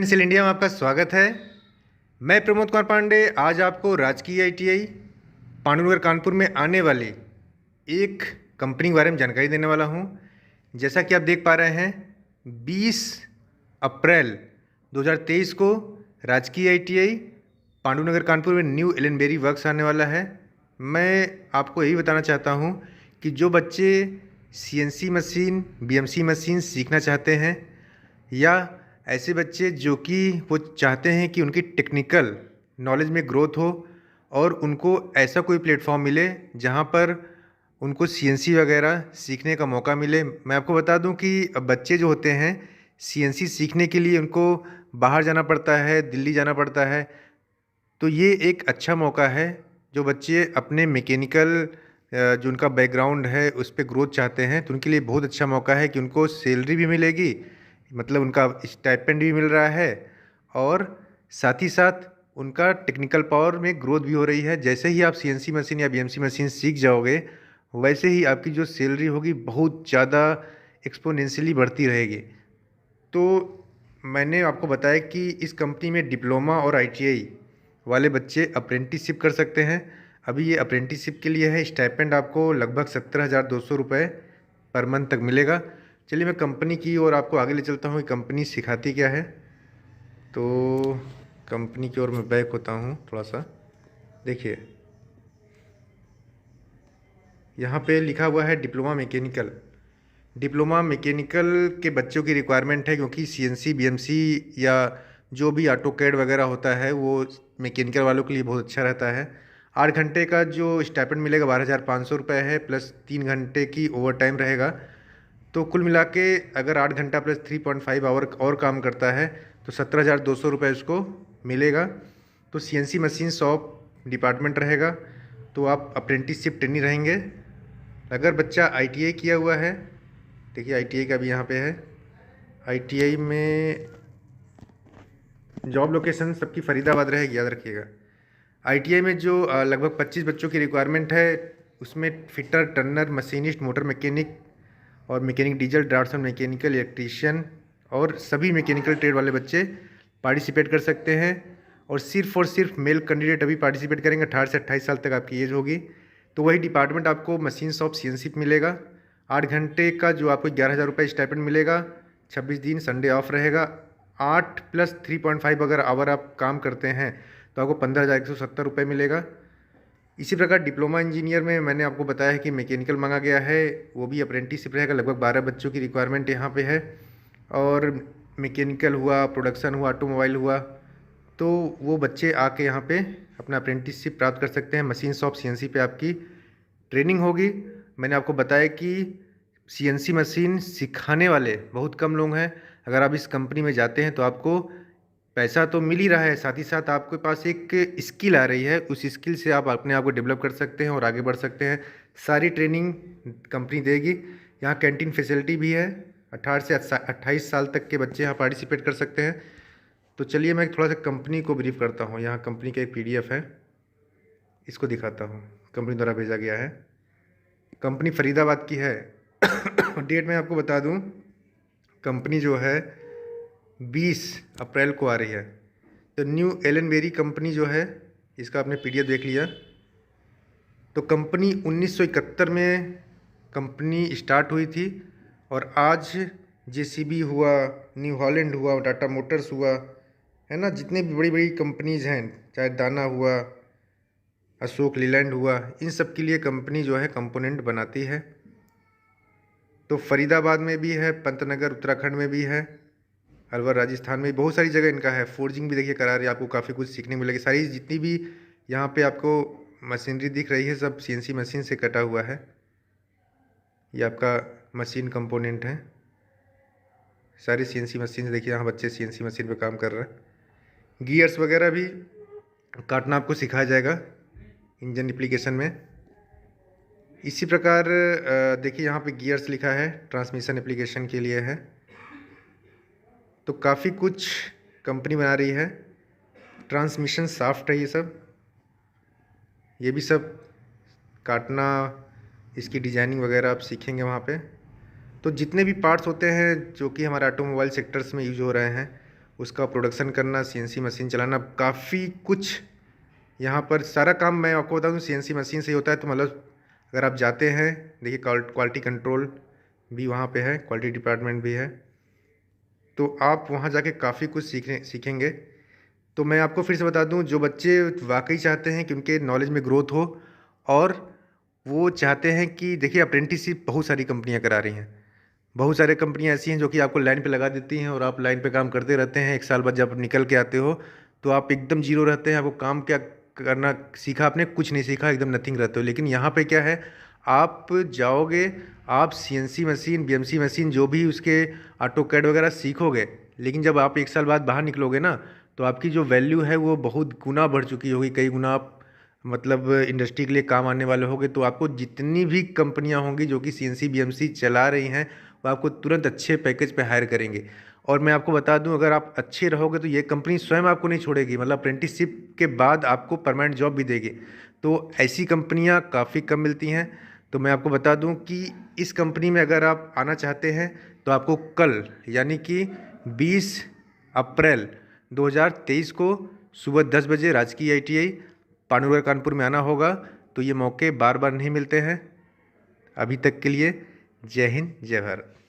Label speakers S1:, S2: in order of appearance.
S1: इंसिल India में आपका स्वागत है। मैं प्रमोद कुमार पांडे आज आपको राजकीय आईटीआई पांडुनगर कानपुर में आने वाली एक कंपनी के बारे में जानकारी देने वाला हूं। जैसा कि आप देख पा रहे हैं 20 अप्रैल 2023 को राजकीय आईटीआई पांडुनगर कानपुर में न्यू एलेनबेरी वर्क्स आने वाला है। मैं आपको यही बताना चाहता हूं कि जो बच्चे सीएनसी मशीन बीएमसी मशीन सीखना चाहते हैं या ऐसे बच्चे जो कि वो चाहते हैं कि उनकी टेक्निकल नॉलेज में ग्रोथ हो और उनको ऐसा कोई प्लेटफॉर्म मिले जहाँ पर उनको सीएनसी वगैरह सीखने का मौका मिले। मैं आपको बता दूं कि बच्चे जो होते हैं सीएनसी सीखने के लिए उनको बाहर जाना पड़ता है, दिल्ली जाना पड़ता है। तो ये एक अच्छा मौका है जो बच्चे अपने मैकेनिकल जो उनका बैकग्राउंड है उस पर ग्रोथ चाहते हैं तो उनके लिए बहुत अच्छा मौका है कि उनको सैलरी भी मिलेगी, मतलब उनका स्टाइपेंड भी मिल रहा है और साथ ही साथ उनका टेक्निकल पावर में ग्रोथ भी हो रही है। जैसे ही आप सीएनसी मशीन या बीएमसी मशीन सीख जाओगे वैसे ही आपकी जो सैलरी होगी बहुत ज़्यादा एक्सपोनेंशियली बढ़ती रहेगी। तो मैंने आपको बताया कि इस कंपनी में डिप्लोमा और आईटीआई वाले बच्चे अप्रेंटिसशिप कर सकते हैं। अभी ये अप्रेंटिसशिप के लिए है। स्टाइपेंड आपको लगभग 17,200 रुपये पर मंथ तक मिलेगा। चलिए मैं कंपनी की और आपको आगे ले चलता हूँ कि कंपनी सिखाती क्या है। तो कंपनी की ओर मैं बैक होता हूँ थोड़ा सा। देखिए यहाँ पे लिखा हुआ है डिप्लोमा मैकेनिकल। डिप्लोमा मैकेनिकल के बच्चों की रिक्वायरमेंट है क्योंकि सीएनसी बीएमसी या जो भी ऑटो कैड वगैरह होता है वो मैकेनिकल वालों के लिए बहुत अच्छा रहता है। 8 घंटे का जो स्टाइपेंड मिलेगा 12,500 रुपये है, प्लस 3 घंटे की ओवर टाइम रहेगा। तो कुल मिला के अगर 8 घंटा प्लस 3.5 आवर और काम करता है तो 17,200 रुपये उसको मिलेगा। तो सीएनसी मशीन शॉप डिपार्टमेंट रहेगा तो आप अप्रेंटिसशिप ट्रेनी रहेंगे। अगर बच्चा आईटीआई किया हुआ है, देखिए आईटीआई का भी यहाँ पे है। आईटीआई में जॉब लोकेशन सबकी फरीदाबाद रहेगी, याद रखिएगा। आईटीआई में जो लगभग 25 बच्चों की रिक्वायरमेंट है उसमें fitter, turner, machinist, motor mechanic और mechanic diesel, draughtsman, mechanical, electrician और सभी मैकेनिकल ट्रेड वाले बच्चे पार्टिसिपेट कर सकते हैं। और सिर्फ मेल कैंडिडेट अभी पार्टिसिपेट करेंगे। 18 से 28 साल तक आपकी एज होगी। तो वही डिपार्टमेंट आपको मशीन शॉप सीएनसी मिलेगा। 8 घंटे का जो आपको 11,000 रुपये स्टाइपेंड मिलेगा। 26 दिन संडे ऑफ रहेगा। 8 प्लस 3.5 अगर आवर आप काम करते हैं तो आपको 15,170 रुपये मिलेगा। इसी प्रकार डिप्लोमा इंजीनियर में मैंने आपको बताया है कि मैकेनिकल मांगा गया है, वो भी अप्रेंटिसशिप रहेगा। लगभग 12 बच्चों की रिक्वायरमेंट यहाँ पे है। और मैकेनिकल हुआ, प्रोडक्शन हुआ, ऑटोमोबाइल हुआ, तो वो बच्चे आके यहाँ पे अपना अप्रेंटिसशिप प्राप्त कर सकते हैं। मशीन शॉप सीएनसी पे आपकी ट्रेनिंग होगी। मैंने आपको बताया कि सीएनसी मशीन सिखाने वाले बहुत कम लोग हैं। अगर आप इस कंपनी में जाते हैं तो आपको पैसा तो मिल ही रहा है, साथ ही साथ आपके पास एक स्किल आ रही है। उस स्किल से आप अपने आप को डेवलप कर सकते हैं और आगे बढ़ सकते हैं। सारी ट्रेनिंग कंपनी देगी। यहाँ कैंटीन फैसिलिटी भी है। 18 से 28 साल तक के बच्चे यहाँ पार्टिसिपेट कर सकते हैं। तो चलिए मैं थोड़ा सा कंपनी को ब्रीफ करता हूँ। यहाँ कंपनी का एक पीडीएफ है, इसको दिखाता हूँ। कंपनी द्वारा भेजा गया है। कंपनी फरीदाबाद की है। डेट मैं आपको बता दूँ, कंपनी जो है 20 अप्रैल को आ रही है। तो न्यू एलेनबेरी कंपनी जो है, इसका आपने पीडीएफ देख लिया। तो कंपनी 1971 में कंपनी स्टार्ट हुई थी और आज जेसीबी हुआ, न्यू हॉलैंड हुआ, टाटा मोटर्स हुआ, है ना, जितने भी बड़ी बड़ी कंपनीज हैं, चाहे दाना हुआ, अशोक लीलैंड हुआ, इन सब के लिए कंपनी जो है कंपोनेंट बनाती है। तो फरीदाबाद में भी है, पंतनगर उत्तराखंड में भी है, अलवर राजस्थान में बहुत सारी जगह इनका है। फोर्जिंग भी देखिए करा रही है, आपको काफ़ी कुछ सीखने मिलेगी। सारी जितनी भी यहाँ पे आपको मशीनरी दिख रही है सब सीएनसी मशीन से कटा हुआ है। ये आपका मशीन कंपोनेंट है। सारी सीएनसी मशीन देखिए, यहाँ बच्चे सीएनसी मशीन पे काम कर रहे हैं। गियर्स वगैरह भी काटना आपको सिखाया जाएगा इंजन एप्लीकेशन में। इसी प्रकार देखिए यहाँ पे गियर्स लिखा है, ट्रांसमिशन एप्लीकेशन के लिए है। तो काफ़ी कुछ कंपनी बना रही है। ट्रांसमिशन शाफ्ट है ये भी सब काटना, इसकी डिजाइनिंग वगैरह आप सीखेंगे वहाँ पे। तो जितने भी पार्ट्स होते हैं जो कि हमारे ऑटोमोबाइल सेक्टर्स में यूज हो रहे हैं उसका प्रोडक्शन करना, सीएनसी मशीन चलाना, काफ़ी कुछ यहाँ पर सारा काम मैं आपको बता दूँ सीएनसी मशीन से ही होता है। तो मतलब अगर आप जाते हैं, देखिए क्वालिटी कंट्रोल भी वहाँ पे है, क्वालिटी डिपार्टमेंट भी है, तो आप वहाँ जाके काफ़ी कुछ सीखेंगे। तो मैं आपको फिर से बता दूं, जो बच्चे वाकई चाहते हैं कि उनके नॉलेज में ग्रोथ हो और वो चाहते हैं कि देखिए अप्रेंटिसशिप बहुत सारी कंपनियां करा रही हैं, बहुत सारी कंपनियां ऐसी हैं जो कि आपको लाइन पे लगा देती हैं और आप लाइन पे काम करते रहते हैं। 1 साल बाद जब निकल के आते हो तो आप एकदम जीरो रहते हैं, आपको काम क्या करना सीखा आपने, कुछ नहीं सीखा, एकदम नथिंग रहते हो। लेकिन यहाँ पे क्या है, आप जाओगे, आप सीएनसी मशीन, बीएमसी मशीन, जो भी उसके ऑटो कैड वगैरह सीखोगे, लेकिन जब आप 1 साल बाद बाहर निकलोगे ना, तो आपकी जो वैल्यू है वो बहुत गुना बढ़ चुकी होगी, कई गुना आप मतलब इंडस्ट्री के लिए काम आने वाले होंगे। तो आपको जितनी भी कंपनियां होंगी जो कि सीएनसी बीएमसी चला रही हैं, वो आपको तुरंत अच्छे पैकेज पे हायर करेंगे। और मैं आपको बता दूं, अगर आप अच्छे रहोगे तो ये कंपनी स्वयं आपको नहीं छोड़ेगी, मतलब अप्रेंटिसशिप के बाद आपको परमानेंट जॉब भी देगी। तो ऐसी कंपनियां काफ़ी कम मिलती हैं। तो मैं आपको बता दूं कि इस कंपनी में अगर आप आना चाहते हैं तो आपको कल यानी कि 20 अप्रैल 2023 को सुबह 10 बजे राजकीय आईटीआई पांडुगढ़ कानपुर में आना होगा। तो ये मौके बार बार नहीं मिलते हैं। अभी तक के लिए जय हिंद, जय भारत।